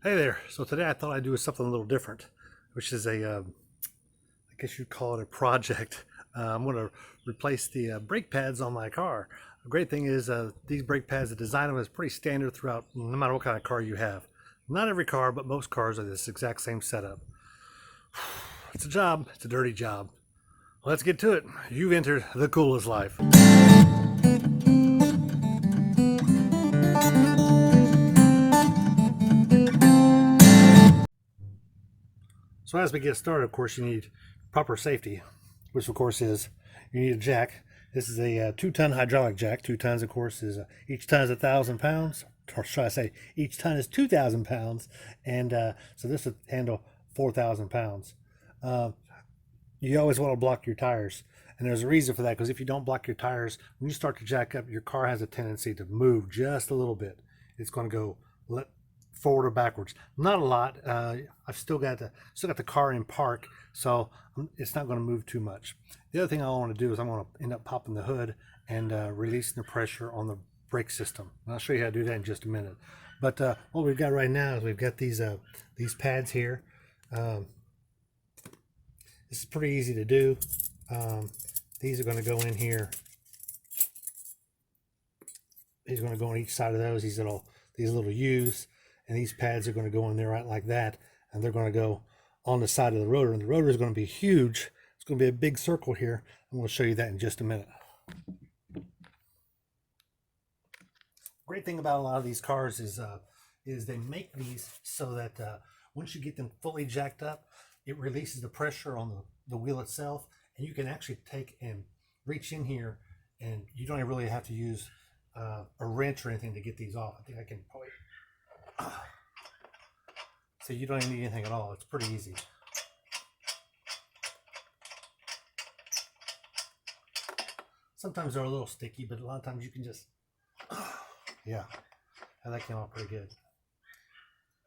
Hey there. So today I thought I'd do something a little different, which is I guess you'd call it a project. I'm going to replace the brake pads on my car. The great thing is these brake pads, the design of them is pretty standard throughout, no matter what kind of car you have. Not every car, but most cars are this exact same setup. It's a job. It's a dirty job. Let's get to it. You've entered the coolest life. So as we get started, of course, you need proper safety, which of course is you need a jack. This is a 2-ton hydraulic jack. 2 tons, of course, is each ton is 1,000 pounds. Or should I say, each ton is 2,000 pounds, and so this would handle 4,000 pounds. Uh, you always want to block your tires, and there's a reason for that. Because if you don't block your tires, when you start to jack up, your car has a tendency to move just a little bit. It's going to go forward or backwards. Not a lot. I've still got the car in park, so it's not going to move too much. The other thing I want to do is I'm going to end up popping the hood and releasing the pressure on the brake system. And I'll show you how to do that in just a minute. But what we've got right now is we've got these pads here. This is pretty easy to do. These are going to go in here. These are going to go on each side of those. These little U's. And these pads are going to go in there right like that, and they're going to go on the side of the rotor, and the rotor is going to be huge. It's going to be a big circle here. I'm going to show you that in just a minute. Great thing about a lot of these cars is they make these so that once you get them fully jacked up, it releases the pressure on the wheel itself, and you can actually take and reach in here, and you don't really have to use a wrench or anything to get these off. I think I can probably. So you don't even need anything at all. It's pretty easy. Sometimes they're a little sticky, but a lot of times you can just, yeah, that came out pretty good.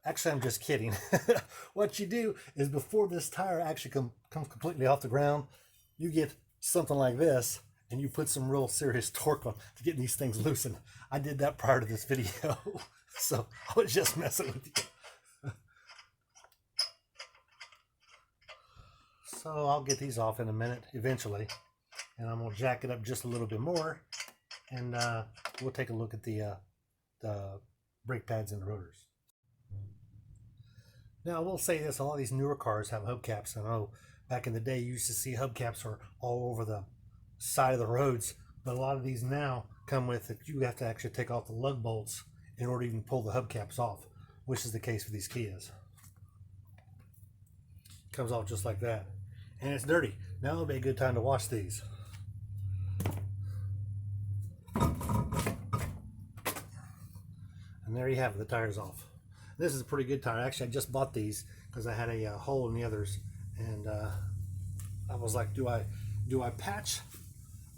Actually, I'm just kidding. What you do is before this tire actually comes completely off the ground, you get something like this, and you put some real serious torque on to get these things loosened. I did that prior to this video. So I was just messing with you. So I'll get these off in a minute eventually, and I'm going to jack it up just a little bit more, and we'll take a look at the brake pads and the rotors. Now I will say this, a lot of these newer cars have hubcaps. I know back in the day you used to see hubcaps are all over the side of the roads, but a lot of these now come with it. You have to actually take off the lug bolts in order to even pull the hubcaps off, which is the case with these Kias. Comes off just like that. And it's dirty. Now would be a good time to wash these. And there you have it, the tire's off. This is a pretty good tire. Actually, I just bought these because I had a hole in the others, and I was like, do I patch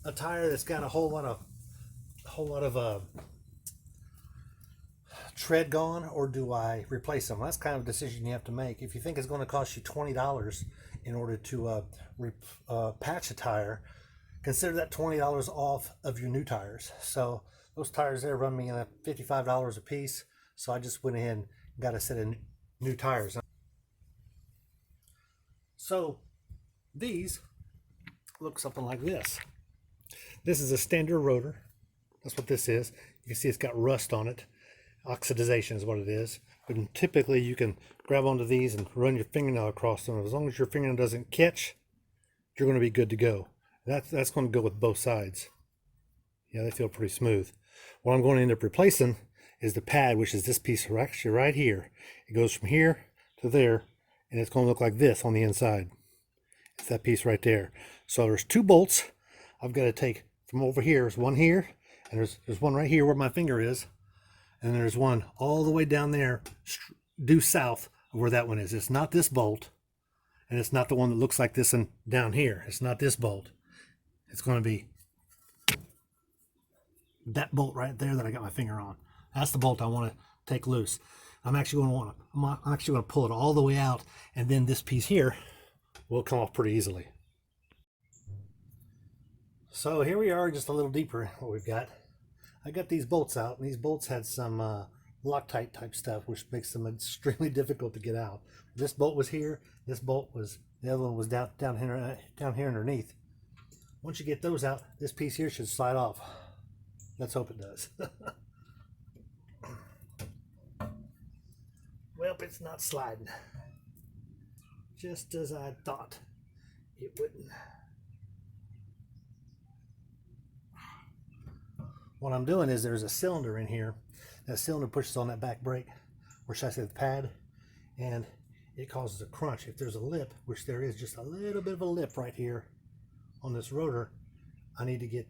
a tire that's got a whole lot of tread gone, or do I replace them? That's kind of a decision you have to make. If you think it's going to cost you $20 in order to patch a tire, consider that $20 off of your new tires. So those tires there run me $55 a piece. So I just went ahead and got a set of new tires. So these look something like this. This is a standard rotor. That's what this is. You can see it's got rust on it. Oxidization is what it is. But typically you can grab onto these and run your fingernail across them. As long as your fingernail doesn't catch, you're going to be good to go. That's going to go with both sides. Yeah, they feel pretty smooth. What I'm going to end up replacing is the pad, which is this piece actually right here. It goes from here to there, and it's going to look like this on the inside. It's that piece right there. So there's 2 bolts I've got to take from over here. There's one here, and there's one right here where my finger is. And there's one all the way down there, due south of where that one is. It's not this bolt, and it's not the one that looks like this one down here. It's not this bolt. It's going to be that bolt right there that I got my finger on. That's the bolt I want to take loose. I'm actually going to pull it all the way out, and then this piece here will come off pretty easily. So here we are, just a little deeper what we've got. I got these bolts out, and these bolts had some Loctite type stuff, which makes them extremely difficult to get out. This bolt was here. This bolt was, the other one was down here underneath. Once you get those out, this piece here should slide off. Let's hope it does. Well, it's not sliding. Just as I thought it wouldn't. What I'm doing is there's a cylinder in here. That cylinder pushes on that back brake, or should I say the pad, and it causes a crunch. If there's a lip, which there is just a little bit of a lip right here on this rotor, I need to get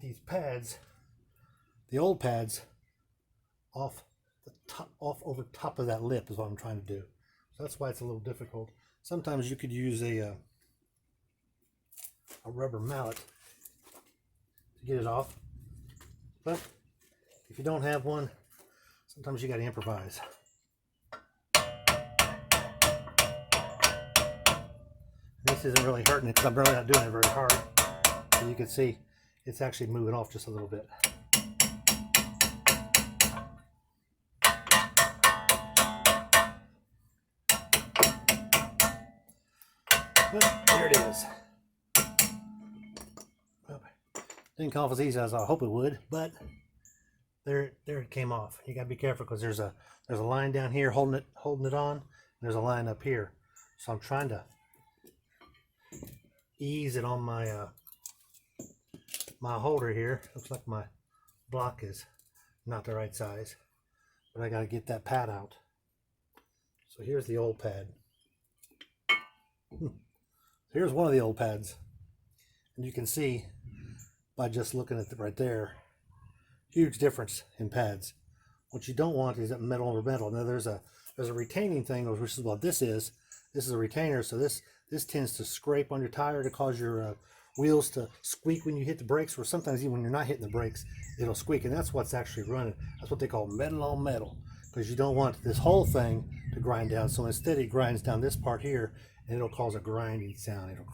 these pads, the old pads, off the top, over top of that lip is what I'm trying to do. So that's why it's a little difficult. Sometimes you could use a rubber mallet to get it off, but if you don't have one, sometimes you got to improvise. This isn't really hurting it because I'm really not doing it very hard. So you can see it's actually moving off just a little bit. But there it is. Well, didn't come off as easy as I hope it would, but there it came off. You gotta be careful because there's a line down here holding it on, and there's a line up here. So I'm trying to ease it on my my holder here. Looks like my block is not the right size, but I gotta get that pad out. So here's the old pad. Here's one of the old pads, and you can see by just looking at it right there, huge difference in pads. What you don't want is that metal over metal. Now there's a retaining thing, which is what this is. This is a retainer, so this tends to scrape on your tire to cause your wheels to squeak when you hit the brakes, or sometimes even when you're not hitting the brakes, it'll squeak, and that's what's actually running. That's what they call metal on metal, because you don't want this whole thing to grind down. So instead it grinds down this part here, and it'll cause a grinding sound. It'll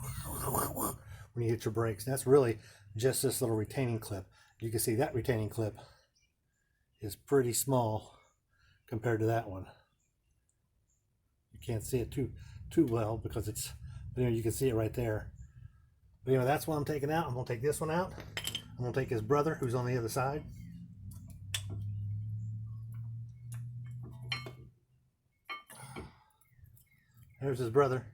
when you hit your brakes. And that's really just this little retaining clip. You can see that retaining clip is pretty small compared to that one. You can't see it too well because it's, you know, you can see it right there. But anyway, that's what I'm taking out. I'm gonna take this one out. I'm gonna take his brother who's on the other side. There's his brother.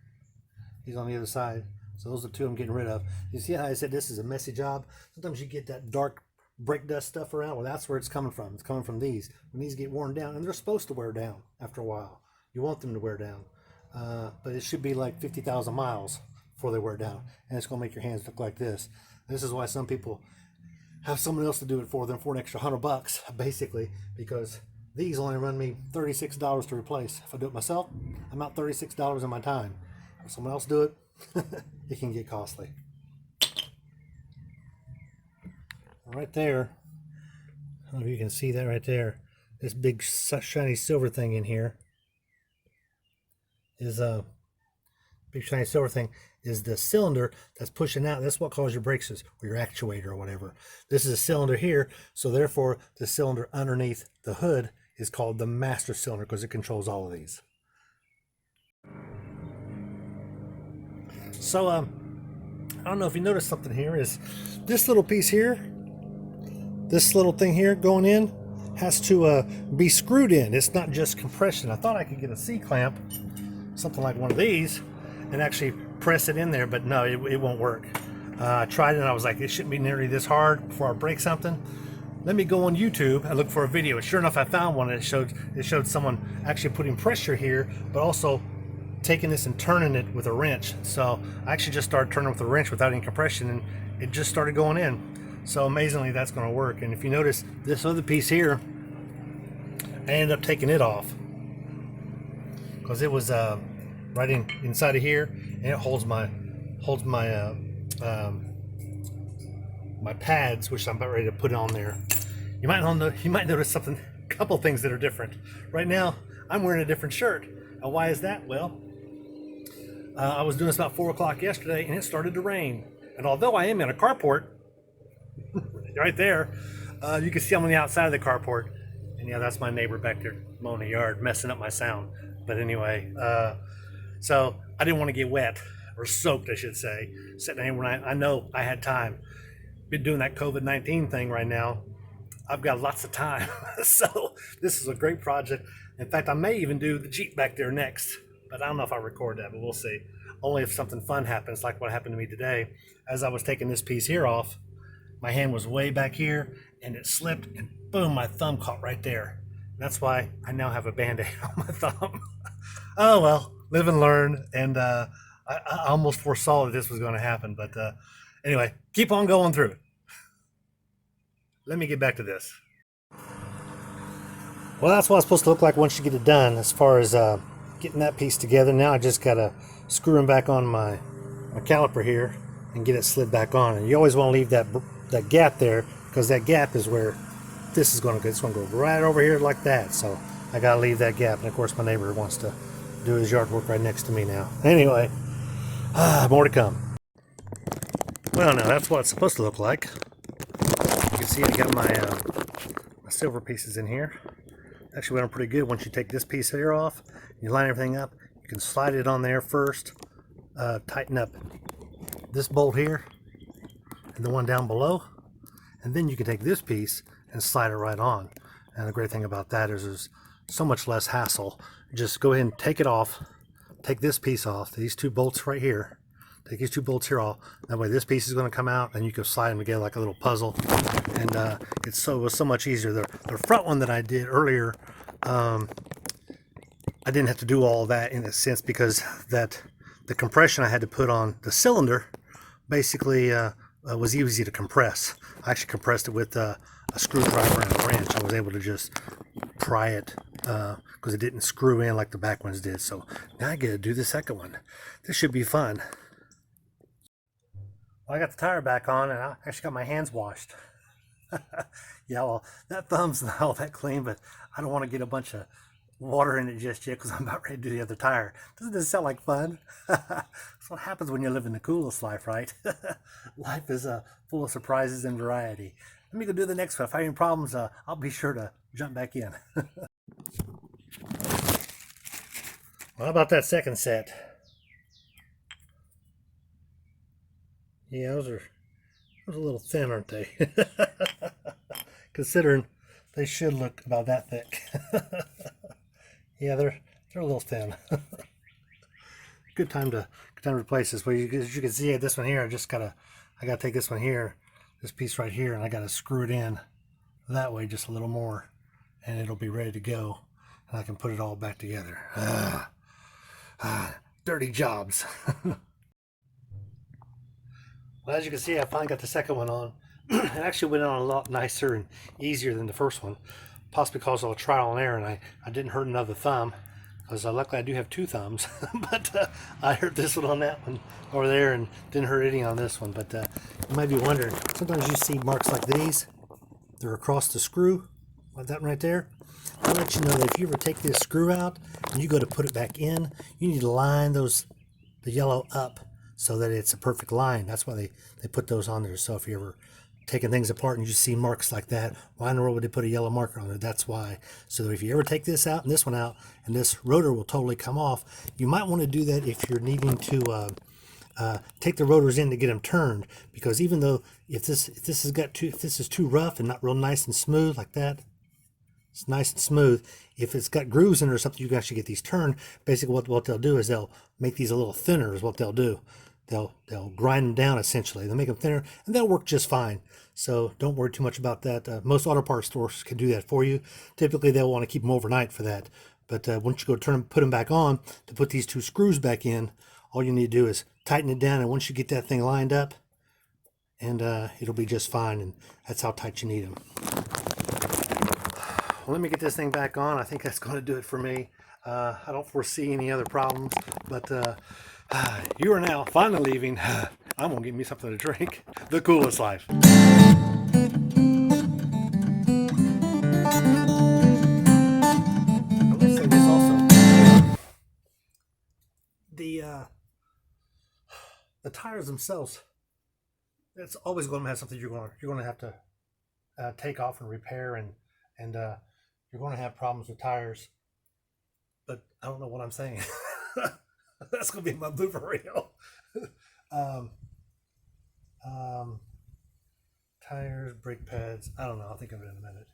He's on the other side. So those are two I'm getting rid of. You see how I said this is a messy job? Sometimes you get that dark brake dust stuff around. Well, that's where it's coming from. It's coming from these. When these get worn down, and they're supposed to wear down after a while. You want them to wear down. But it should be like 50,000 miles before they wear down. And it's going to make your hands look like this. This is why some people have someone else to do it for them for an extra $100, basically, because these only run me $36 to replace. If I do it myself, I'm out $36 in my time. If someone else do it, it can get costly. Right there, I don't know if you can see that right there. This big shiny silver thing in here is a big shiny silver thing is the cylinder that's pushing out. That's what causes your brakes, or your actuator or whatever. This is a cylinder here, so therefore the cylinder underneath the hood is called the master cylinder because it controls all of these. So I don't know if you noticed something here, is this little piece here, this little thing here going in has to be screwed in. It's not just compression. I thought I could get a C-clamp, something like one of these, and actually press it in there, but no, it won't work. I tried it and I was like, it shouldn't be nearly this hard before I break something. Let me go on YouTube and look for a video. Sure enough, I found one, and it showed someone actually putting pressure here, but also taking this and turning it with a wrench. So I actually just started turning with a wrench without any compression, and it just started going in. So amazingly, that's going to work. And if you notice this other piece here, I ended up taking it off because it was right inside of here, and it holds my my pads, which I'm about ready to put on there. You might notice something, a couple things that are different. Right now, I'm wearing a different shirt. Now, why is that? Well, I was doing this about 4 o'clock yesterday, and it started to rain. And although I am in a carport, right there, you can see I'm on the outside of the carport. And yeah, that's my neighbor back there mowing the yard, messing up my sound. But anyway, so I didn't want to get wet or soaked, I should say. Sitting there when I know I had time. Been doing that COVID-19 thing right now. I've got lots of time. So this is a great project. In fact, I may even do the Jeep back there next, but I don't know if I record that, but we'll see. Only if something fun happens, like what happened to me today. As I was taking this piece here off, my hand was way back here and it slipped and boom, my thumb caught right there. That's why I now have a band-aid on my thumb. Oh well, live and learn. And I almost foresaw that this was going to happen, but anyway, keep on going through it. Let me get back to this. Well, that's what it's supposed to look like once you get it done, as far as getting that piece together. Now I just gotta screw them back on my caliper here and get it slid back on. And you always want to leave that gap there, because that gap is where this is going to go. It's going to go right over here like that. So I gotta leave that gap. And of course, my neighbor wants to do his yard work right next to me now. Anyway, more to come. Well, now that's what it's supposed to look like. You can see I got my silver pieces in here. Actually went on pretty good. Once you take this piece here off, you line everything up, you can slide it on there first, tighten up this bolt here and the one down below, and then you can take this piece and slide it right on. And the great thing about that is there's so much less hassle. Just go ahead and take it off, take this piece off, these two bolts right here, take these two bolts here off. That way this piece is going to come out and you can slide them together like a little puzzle. And it was so much easier. The front one that I did earlier, I didn't have to do all that in a sense, because the compression I had to put on the cylinder basically was easy to compress. I actually compressed it with a screwdriver and a wrench. I was able to just pry it because it didn't screw in like the back ones did. So now I get to do the second one. This should be fun. Well, I got the tire back on and I actually got my hands washed. Yeah, well, that thumb's not all that clean, but I don't want to get a bunch of water in it just yet because I'm about ready to do the other tire. Doesn't this sound like fun? That's what happens when you live in the coolest life, right? Life is full of surprises and variety. Let me go do the next one. If I have any problems, I'll be sure to jump back in. Well, how about that second set? Yeah, those are a little thin, aren't they? Considering they should look about that thick. Yeah, they're a little thin. Good time to replace this. Well, as you can see, this one here, I gotta take this one here, this piece right here, and I gotta screw it in that way just a little more, and it'll be ready to go, and I can put it all back together. Dirty jobs. Well, as you can see, I finally got the second one on. It actually went on a lot nicer and easier than the first one, possibly because of a trial and error, and I didn't hurt another thumb, because luckily I do have two thumbs. But I hurt this one on that one over there and didn't hurt any on this one. But you might be wondering, sometimes you see marks like these. They're across the screw, like that one right there. I'll let you know that if you ever take this screw out and you go to put it back in, you need to line the yellow up so that it's a perfect line. That's why they put those on there. So if you're ever taking things apart and you see marks like that, why in the world would they put a yellow marker on there? That's why. So that if you ever take this out and this one out, and this rotor will totally come off, you might want to do that if you're needing to take the rotors in to get them turned. Because even though if this is too rough and not real nice and smooth like that, it's nice and smooth. If it's got grooves in it or something, you can actually get these turned. Basically, what they'll do is they'll make these a little thinner. Is what they'll do. They'll grind them down essentially. They'll make them thinner, and they'll work just fine. So don't worry too much about that. Most auto parts stores can do that for you. Typically, they'll want to keep them overnight for that. But once you go put them back on to put these two screws back in, all you need to do is tighten it down. And once you get that thing lined up, and it'll be just fine. And that's how tight you need them. Well, let me get this thing back on. I think that's going to do it for me. I don't foresee any other problems, but you are now finally leaving. I'm going to get me something to drink. The coolest life. I will say this also. The tires themselves, it's always going to have something you're going to have to take off and repair and you're going to have problems with tires. But I don't know what I'm saying. That's going to be my blooper reel. um, um, tires, brake pads. I don't know. I'll think of it in a minute.